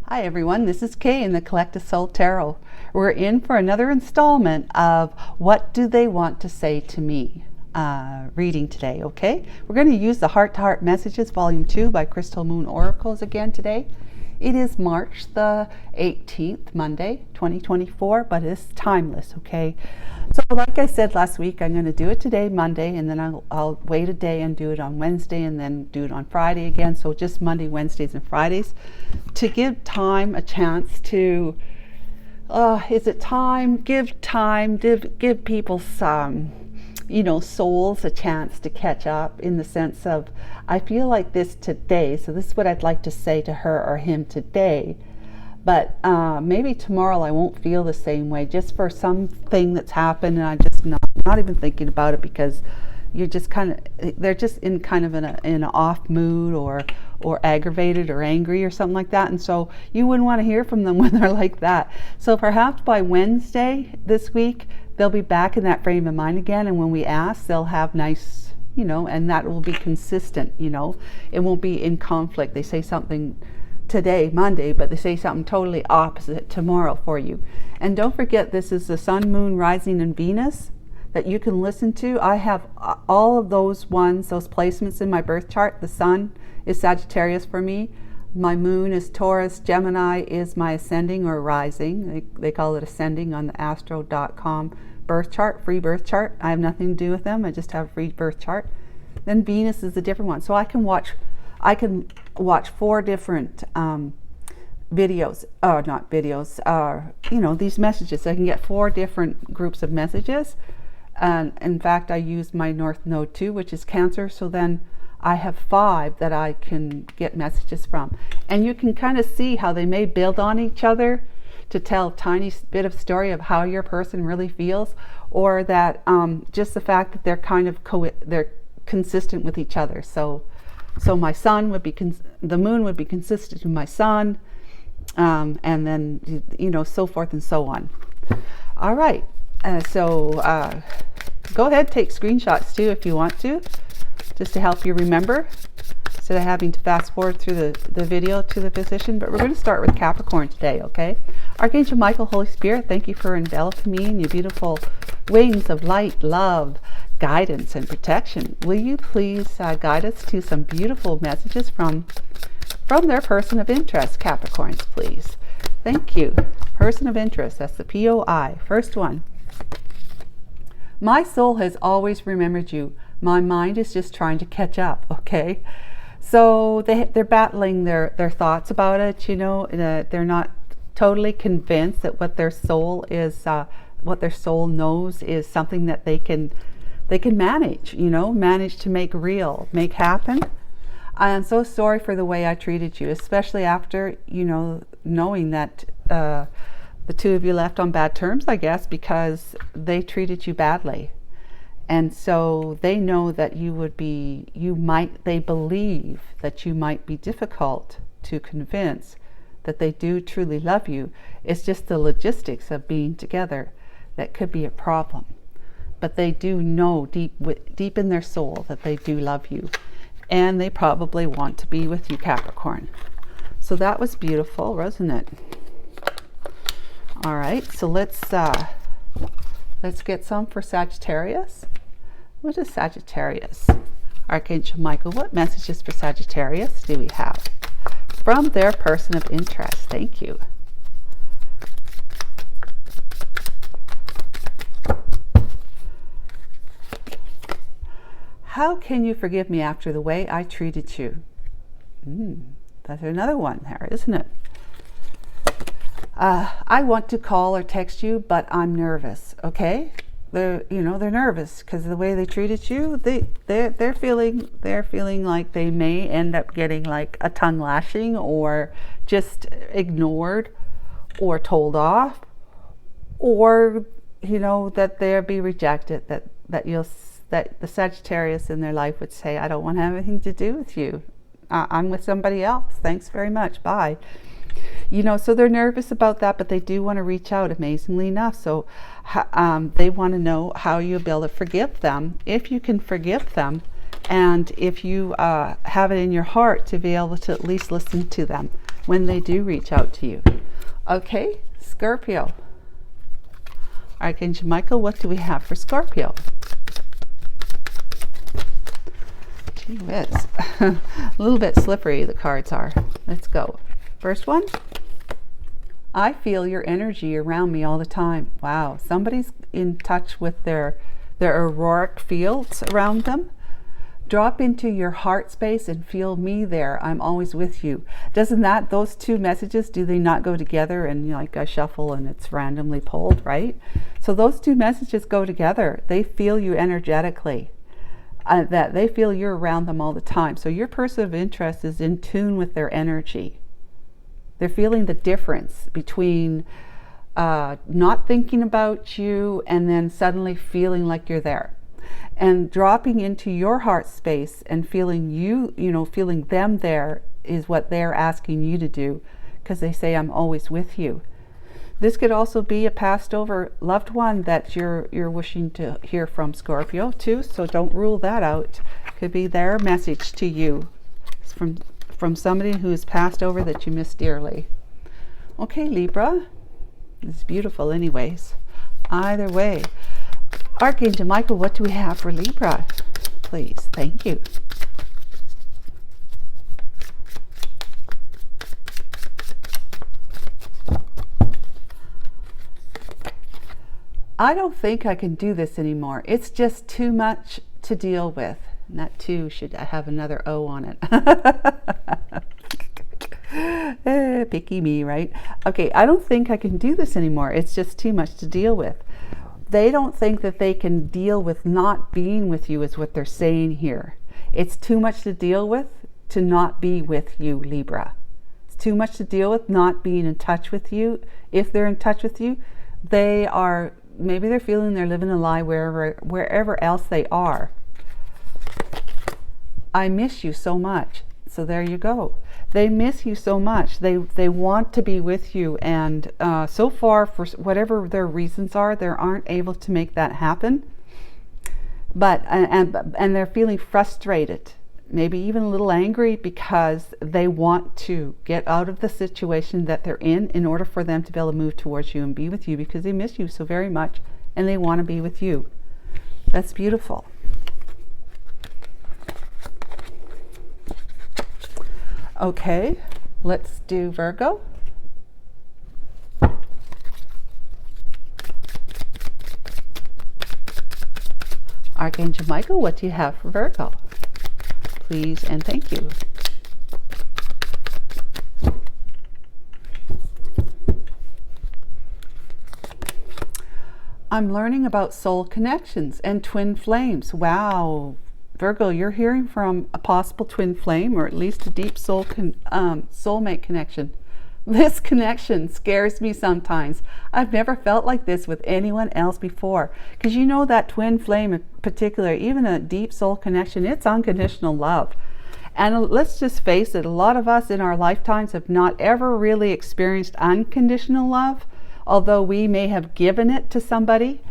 Hi everyone, this is Kay in the Collective Soul Tarot. We're in for another installment of What Do They Want to Say to Me reading today, okay? We're going to use the Heart to Heart Messages Volume 2 by Crystal Moon Oracles again today. It is March the 18th, Monday, 2024, but it's timeless, okay? So like I said last week, I'm going to do it today, Monday, and then I'll wait a day and do it on Wednesday and then do it on Friday again. So just Monday, Wednesdays, and Fridays to give time a chance to, give people some, souls a chance to catch up, in the sense of, I feel like this today, so this is what I'd like to say to her or him today, but maybe tomorrow I won't feel the same way, just for something that's happened and I'm just not even thinking about it, because you're just they're just in an off mood or aggravated or angry or something like that, and so you wouldn't want to hear from them when they're like that. So perhaps by Wednesday this week they'll be back in that frame of mind again, and when we ask, they'll have nice, and that will be consistent, it won't be in conflict. They say something today, Monday, but they say something totally opposite tomorrow for you. And don't forget, this is the Sun, Moon, Rising, and Venus that you can listen to. I have all of those placements in my birth chart. The Sun is Sagittarius for me. My Moon is Taurus. Gemini is my ascending or rising. They call it ascending on the astro.com birth chart, free birth chart. I have nothing to do with them. I just have a free birth chart. Then Venus is a different one. So I can watch 4 different videos, not videos, these messages. I can get 4 different groups of messages. And in fact, I use my North Node too, which is Cancer. So then I have 5 that I can get messages from. And you can kind of see how they may build on each other to tell a tiny bit of story of how your person really feels, or that just the fact that they're they're consistent with each other. So my sun would be, the moon would be consistent with my sun, and then, so forth and so on. All right. Go ahead, take screenshots too if you want to, just to help you remember, instead of having to fast forward through the video to the position. But we're going to start with Capricorn today, okay? Archangel Michael, Holy Spirit, thank you for enveloping me in your beautiful wings of light, love, guidance, and protection. Will you please guide us to some beautiful messages from their person of interest, Capricorns, please. Thank you. Person of interest, that's the POI. First one. My soul has always remembered you. My mind is just trying to catch up, okay? So they're battling their thoughts about it, they're not totally convinced that what their soul knows is something that they can manage, manage to make real, make happen. I am so sorry for the way I treated you, especially after, knowing that the two of you left on bad terms, I guess, because they treated you badly. And so they know that they believe that you might be difficult to convince that they do truly love you. It's just the logistics of being together that could be a problem. But they do know deep in their soul that they do love you. And they probably want to be with you, Capricorn. So that was beautiful, wasn't it? All right, so let's get some for Sagittarius. What is Sagittarius? Archangel Michael, what messages for Sagittarius do we have from their person of interest? Thank you. How can you forgive me after the way I treated you? That's another one there, isn't it? I want to call or text you, but I'm nervous. Okay, they're nervous because of the way they treated you. They're feeling like they may end up getting like a tongue lashing, or just ignored, or told off, or that they'll be rejected. That the Sagittarius in their life would say, I don't want to have anything to do with you. I'm with somebody else. Thanks very much. Bye. So they're nervous about that, but they do want to reach out, amazingly enough. So they want to know how you'll be able to forgive them, if you can forgive them, and if you have it in your heart to be able to at least listen to them. when they do reach out to you. Okay, Scorpio. Archangel Michael, what do we have for Scorpio? Gee whiz. A little bit slippery the cards are. Let's go. First one. I feel your energy around me all the time. Wow, somebody's in touch with their auroric fields around them. Drop into your heart space and feel me there. I'm always with you. Doesn't those two messages, do they not go together? And like I shuffle and it's randomly pulled, right? So those two messages go together. They feel you energetically. That they feel you're around them all the time. So your person of interest is in tune with their energy. They're feeling the difference between not thinking about you and then suddenly feeling like you're there. And dropping into your heart space and feeling feeling them there is what they're asking you to do, because they say, I'm always with you. This could also be a passed over loved one that you're wishing to hear from, Scorpio, too. So don't rule that out. Could be their message to you from somebody who's passed over that you miss dearly. Okay, Libra. It's beautiful anyways. Either way. Archangel Michael, what do we have for Libra? Please, thank you. I don't think I can do this anymore. It's just too much to deal with. And that too should have another O on it. Picky me, right? Okay, I don't think I can do this anymore. It's just too much to deal with. They don't think that they can deal with not being with you, is what they're saying here. It's too much to deal with to not be with you, Libra. It's too much to deal with not being in touch with you. If they're in touch with you, maybe they're feeling they're living a lie wherever else they are. I miss you so much. So there you go. They miss you so much. They want to be with you, and so far, for whatever their reasons are, they aren't able to make that happen. But and they're feeling frustrated, maybe even a little angry, because they want to get out of the situation that they're in order for them to be able to move towards you and be with you, because they miss you so very much and they want to be with you. That's beautiful. Okay, let's do Virgo. Archangel Michael, what do you have for Virgo? Please and thank you. I'm learning about soul connections and twin flames. Wow. Virgo, you're hearing from a possible twin flame, or at least a deep soulmate connection. This connection scares me sometimes. I've never felt like this with anyone else before. Because you know that twin flame in particular, even a deep soul connection, it's unconditional love. And let's just face it, a lot of us in our lifetimes have not ever really experienced unconditional love. Although we may have given it to somebody,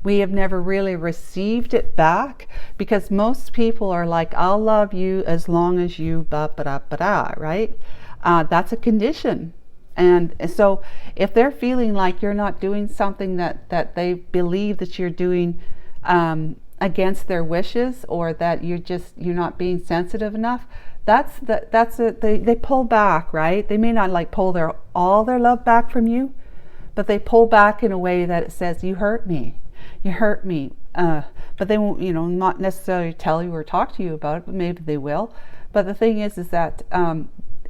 we have never really received it back, because most people are like, I'll love you as long as you ba-ba-da-ba-da, right? That's a condition. And so if they're feeling like you're not doing something that they believe that you're doing against their wishes, or that you're not being sensitive enough, they pull back, right? They may not like pull all their love back from you, but they pull back in a way that it says, you hurt me. You hurt me, but they won't, not necessarily tell you or talk to you about it, but maybe they will. But the thing is that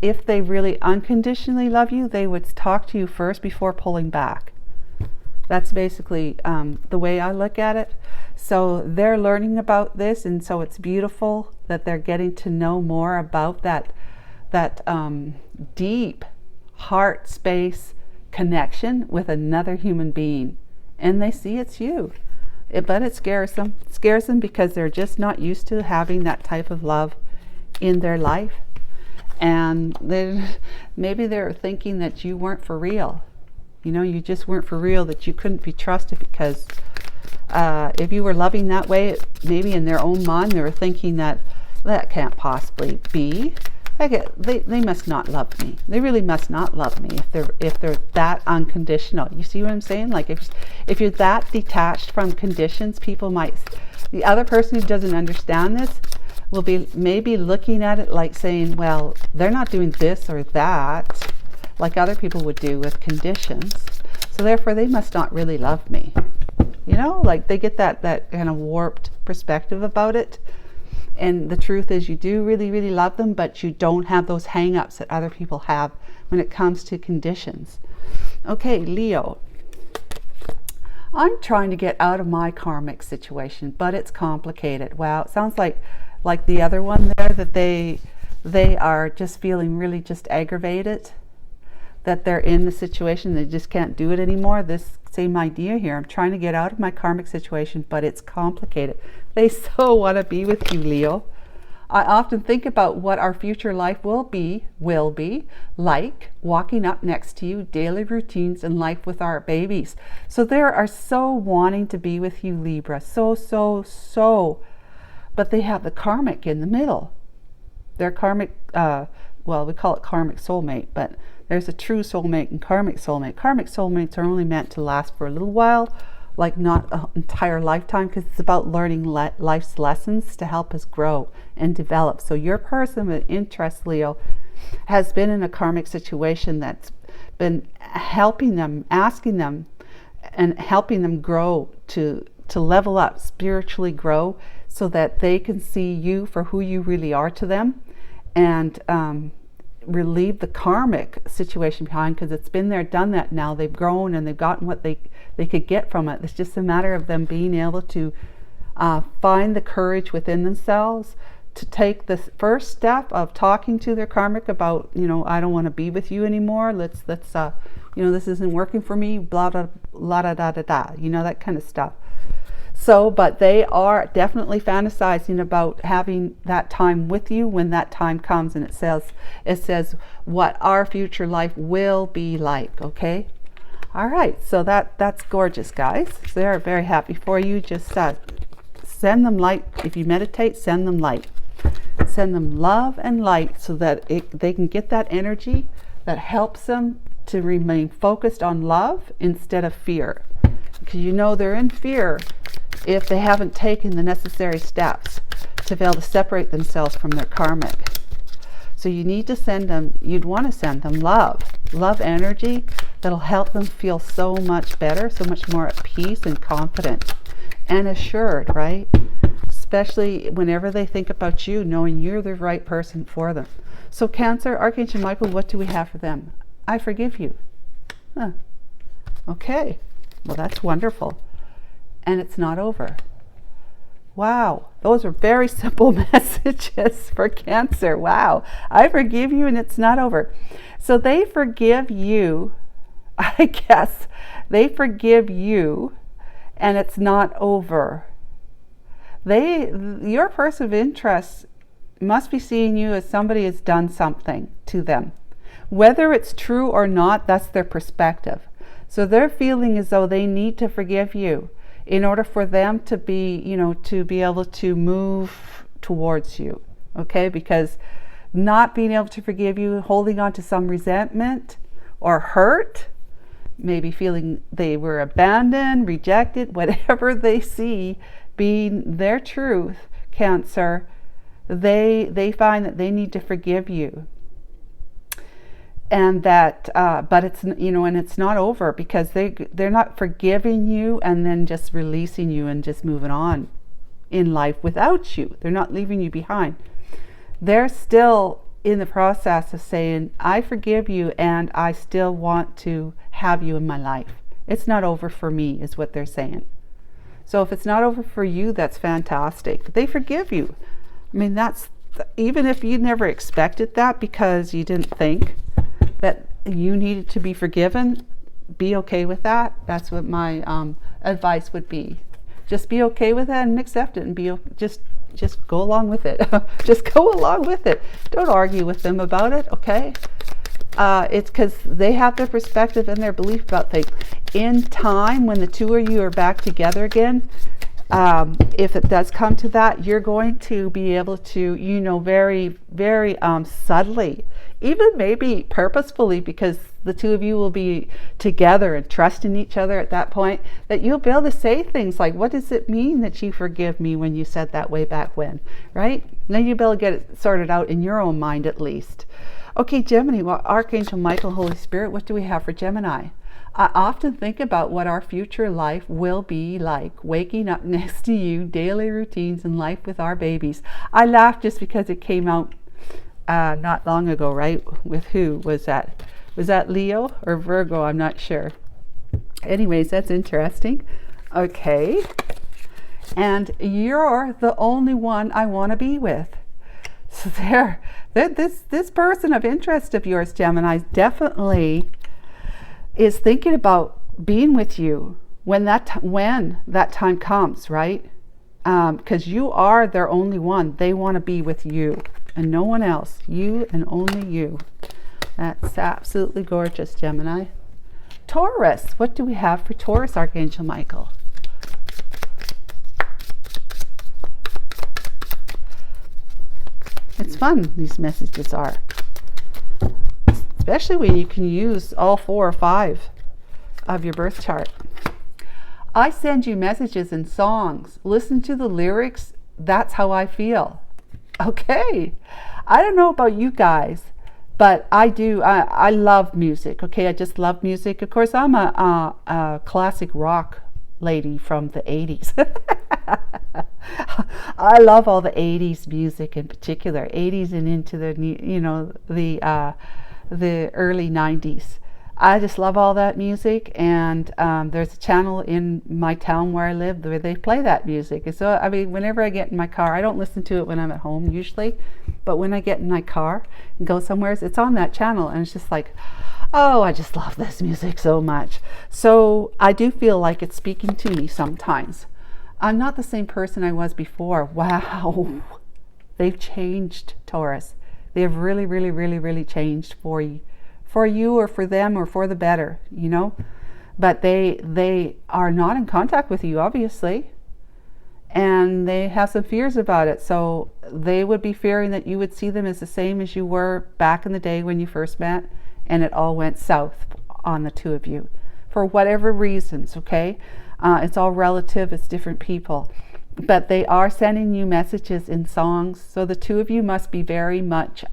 if they really unconditionally love you, they would talk to you first before pulling back. That's basically the way I look at it. So they're learning about this, and so it's beautiful that they're getting to know more about that deep heart space connection with another human being. And they see it's you. But it scares them. It scares them because they're just not used to having that type of love in their life. And maybe they're thinking that you weren't for real. You just weren't for real, that you couldn't be trusted, because if you were loving that way, maybe in their own mind they were thinking that can't possibly be. Okay, they must not love me. They really must not love me if they're that unconditional. You see what I'm saying? Like if you're that detached from conditions, people might, the other person who doesn't understand this will be maybe looking at it like saying, well, they're not doing this or that like other people would do with conditions. So therefore they must not really love me. You know, like they get that kind of warped perspective about it. And the truth is you do really, really love them, but you don't have those hang-ups that other people have when it comes to conditions. Okay, Leo. I'm trying to get out of my karmic situation, but it's complicated. Wow, it sounds like the other one there, that they are just feeling really just aggravated, that they're in the situation, they just can't do it anymore. This same idea here. I'm trying to get out of my karmic situation, but it's complicated. They so want to be with you, Leo. I often think about what our future life will be like walking up next to you, daily routines and life with our babies. So they are so wanting to be with you, Libra. So. But they have the karmic in the middle. Their karmic, well, we call it karmic soulmate, but there's a true soulmate and karmic soulmate. Karmic soulmates are only meant to last for a little while, like not an entire lifetime, because it's about learning life's lessons to help us grow and develop. So your person with interest, Leo, has been in a karmic situation that's been helping them, asking them, and helping them grow to level up, spiritually grow, so that they can see you for who you really are to them, and relieve the karmic situation behind, because it's been there, done that now. They've grown and they've gotten what they could get from it. It's just a matter of them being able to find the courage within themselves to take the first step of talking to their karmic about, you know, I don't want to be with you anymore. Let's you know, this isn't working for me, blah, blah, blah, da, da, da, da, you know, that kind of stuff. So, but they are definitely fantasizing about having that time with you when that time comes, and it says what our future life will be like. Okay, all right. So that's gorgeous, guys. So they're very happy for you. Just send them light. If you meditate, send them light. Send them love and light, so that they can get that energy that helps them to remain focused on love instead of fear, because you know they're in fear if they haven't taken the necessary steps to be able to separate themselves from their karmic. So you need to send them, you'd want to send them love energy that'll help them feel so much better, so much more at peace and confident and assured, right? Especially whenever they think about you, knowing you're the right person for them. So Cancer, Archangel Michael, what do we have for them? I forgive you. Huh. Okay, well, that's wonderful. And it's not over. Wow, those are very simple messages for Cancer. Wow, I forgive you and it's not over. So they forgive you, I guess. They forgive you and it's not over. Your person of interest must be seeing you as somebody has done something to them. Whether it's true or not, that's their perspective. So they're feeling as though they need to forgive you in order for them to be, you know, to be able to move towards you, okay? Because not being able to forgive you, holding on to some resentment or hurt, maybe feeling they were abandoned, rejected, whatever they see being their truth, Cancer, they find that they need to forgive you. And that, but it's, you know, and it's not over, because they're not forgiving you and then just releasing you and just moving on in life without you. They're not leaving you behind. They're still in the process of saying, I forgive you and I still want to have you in my life. It's not over for me, is what they're saying. So if it's not over for you, that's fantastic. They forgive you. I mean, that's, even if you never expected that because you didn't think that you needed to be forgiven, be okay with that. That's what my advice would be. Just be okay with that and accept it, and be just go along with it. Just go along with it. Don't argue with them about it, okay? It's because they have their perspective and their belief about things. In time, when the two of you are back together again, if it does come to that, you're going to be able to, you know, very, very subtly, even maybe purposefully, because the two of you will be together and trusting each other at that point, that you'll be able to say things like, what does it mean that you forgive me when you said that way back when, right? Then you'll be able to get it sorted out in your own mind at least. Okay, Gemini, well, Archangel Michael, Holy Spirit, what do we have for Gemini? I often think about what our future life will be like, waking up next to you, daily routines and life with our babies. I laughed just because it came out not long ago, right? With who was that? Was that Leo or Virgo? I'm not sure. Anyways, that's interesting. Okay. And you're the only one I want to be with. So this person of interest of yours, Gemini, definitely is thinking about being with you when that time comes, right? Because you are their only one. They want to be with you and no one else. You and only you. That's absolutely gorgeous, Gemini. Taurus, what do we have for Taurus, Archangel Michael? It's fun, these messages are. Especially when you can use all 4 or 5 of your birth chart. I send you messages and songs. Listen to the lyrics. That's how I feel. Okay. I don't know about you guys, but I do. I love music. Okay. I just love music. Of course, I'm a classic rock lady from the 80s. I love all the 80s music in particular. 80s and into the, you know, the early 90s. I just love all that music, and there's a channel in my town where I live where they play that music. And so, I mean, whenever I get in my car, I don't listen to it when I'm at home usually, but when I get in my car and go somewhere, it's on that channel, and it's just like, oh, I just love this music so much. So I do feel like it's speaking to me sometimes. I'm not the same person I was before. Wow. They've changed, Taurus. They've really, really, really, really changed for you or for them or for the better, you know. But they are not in contact with you, obviously. And they have some fears about it. So they would be fearing that you would see them as the same as you were back in the day when you first met, and it all went south on the two of you. For whatever reasons, okay? It's all relative, it's different people. But they are sending you messages in songs. So the two of you must be very much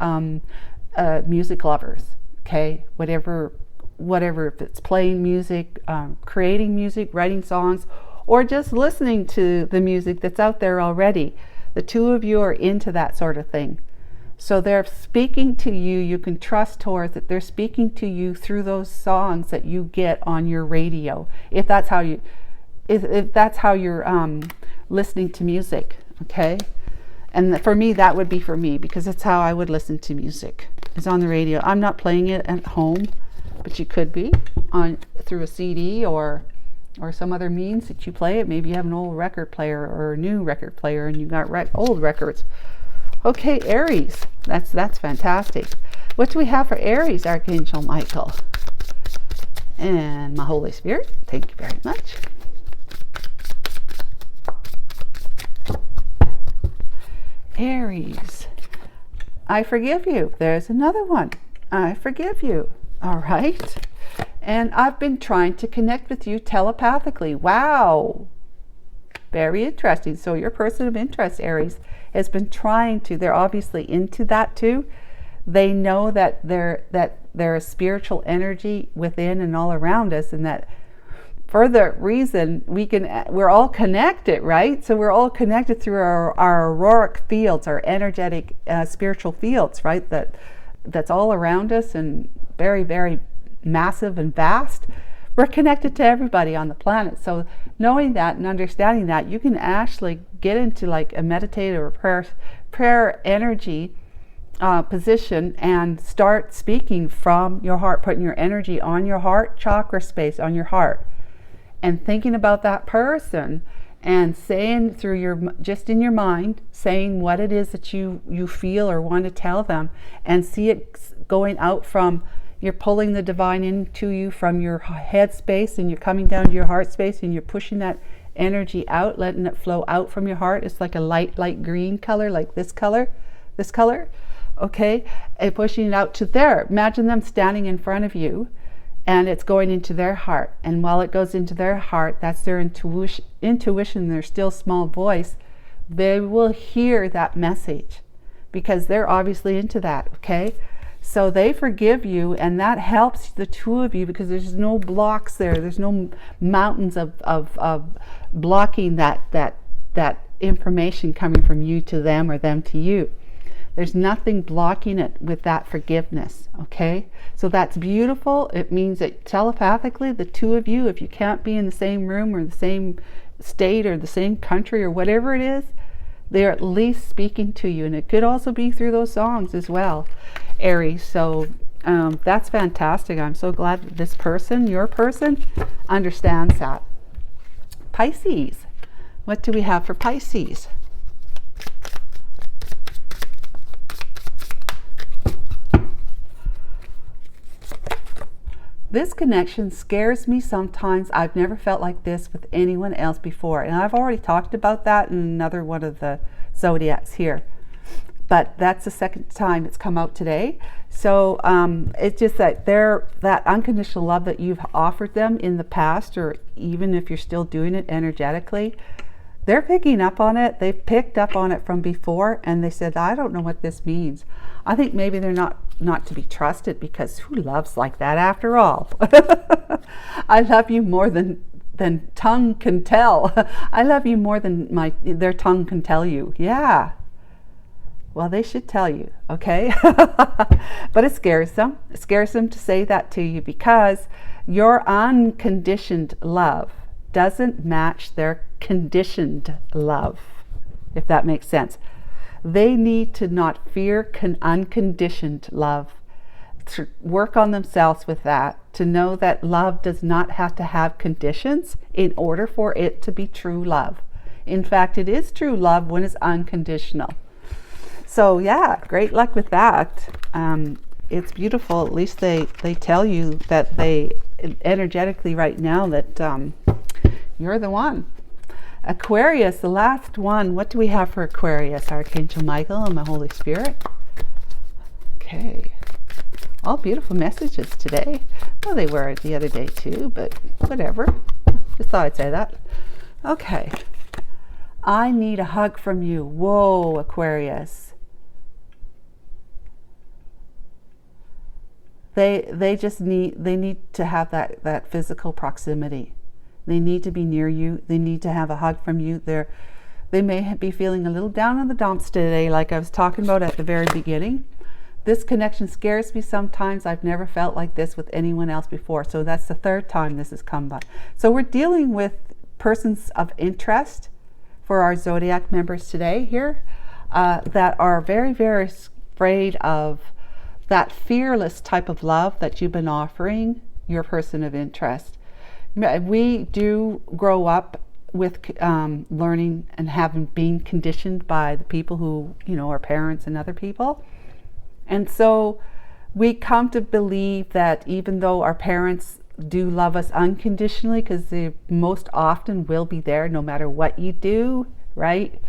music lovers, okay? Whatever, if it's playing music, creating music, writing songs, or just listening to the music that's out there already. The two of you are into that sort of thing. So they're speaking to you. You can trust Taurus that they're speaking to you through those songs that you get on your radio. If that's how you're listening to music, okay? And for me, that would be for me, because that's how I would listen to music. It's on the radio. I'm not playing it at home, but you could be through a CD or some other means that you play it. Maybe you have an old record player or a new record player, and you got old records. Okay, Aries. That's fantastic. What do we have for Aries, Archangel Michael? And my Holy Spirit, thank you very much. Aries, I forgive you. There's another one. I forgive you. All right. And I've been trying to connect with you telepathically. Wow. Very interesting. So your person of interest, Aries, has been trying to. They're obviously into that too. They know that there is spiritual energy within and all around us, and that for the reason we're all connected, right? So we're all connected through our auroric fields, our energetic spiritual fields, right? That's all around us and very, very massive and vast. We're connected to everybody on the planet. So knowing that and understanding that, you can actually get into like a meditative or prayer energy position and start speaking from your heart, putting your energy on your heart chakra space, on your heart, and thinking about that person and saying just in your mind, saying what it is that you feel or want to tell them, and see it going out from, you're pulling the divine into you from your head space, and you're coming down to your heart space, and you're pushing that energy out, letting it flow out from your heart. It's like a light green color, like this color, okay, and pushing it out to there. Imagine them standing in front of you, and it's going into their heart. And while it goes into their heart, that's their intuition, their still small voice. They will hear that message because they're obviously into that, okay? So they forgive you, and that helps the two of you because there's no blocks there. There's no mountains of blocking that information coming from you to them or them to you. There's nothing blocking it with that forgiveness, okay? So that's beautiful. It means that telepathically, the two of you, if you can't be in the same room or the same state or the same country or whatever it is, they're at least speaking to you. And it could also be through those songs as well, Aries. So that's fantastic. I'm so glad that this person, your person, understands that. Pisces. What do we have for Pisces? This connection scares me sometimes. I've never felt like this with anyone else before. And I've already talked about that in another one of the zodiacs here. But that's the second time it's come out today. So it's just that that unconditional love that you've offered them in the past, or even if you're still doing it energetically, they're picking up on it. They've picked up on it from before, and they said, I don't know what this means. I think maybe they're not to be trusted, because who loves like that after all? I love you more than tongue can tell. I love you more than their tongue can tell you. Yeah. Well, they should tell you, okay? But it scares them. It scares them to say that to you because your unconditioned love doesn't match their conditioned love, if that makes sense. They need to not fear unconditioned love, to work on themselves with that, to know that love does not have to have conditions in order for it to be true love. In fact, it is true love when it's unconditional. So yeah, great luck with that. It's beautiful. At least they tell you that they energetically right now that you're the one. Aquarius, the last one. What do we have for Aquarius? Archangel Michael and the Holy Spirit. Okay. All beautiful messages today. Well, they were the other day too, but whatever. Just thought I'd say that. Okay. I need a hug from you. Whoa, Aquarius. They just need to have that physical proximity. They need to be near you. They need to have a hug from you. They may be feeling a little down in the dumps today, like I was talking about at the very beginning. This connection scares me sometimes. I've never felt like this with anyone else before. So that's the third time this has come by. So we're dealing with persons of interest for our zodiac members today here that are very, very afraid of that fearless type of love that you've been offering your person of interest. We do grow up with learning and being conditioned by the people who, our parents and other people. And so we come to believe that even though our parents do love us unconditionally, because they most often will be there no matter what you do, right?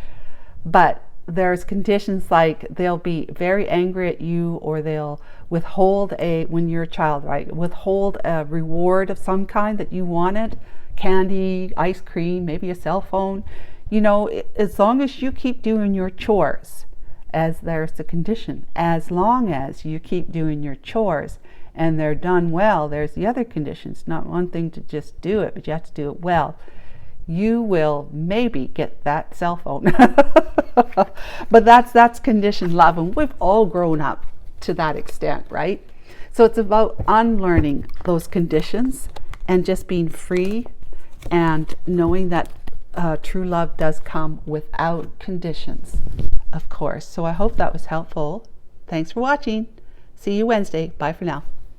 But there's conditions like they'll be very angry at you, or they'll withhold when you're a child, right? Withhold a reward of some kind that you wanted, candy, ice cream, maybe a cell phone. As long as you keep doing your chores, as there's the condition, as long as you keep doing your chores and they're done well, there's the other conditions. Not one thing to just do it, but you have to do it well. You will maybe get that cell phone. But that's conditioned love, and we've all grown up to that extent, right? So it's about unlearning those conditions and just being free and knowing that true love does come without conditions, of course. So I hope that was helpful. Thanks for watching. See you Wednesday. Bye for now.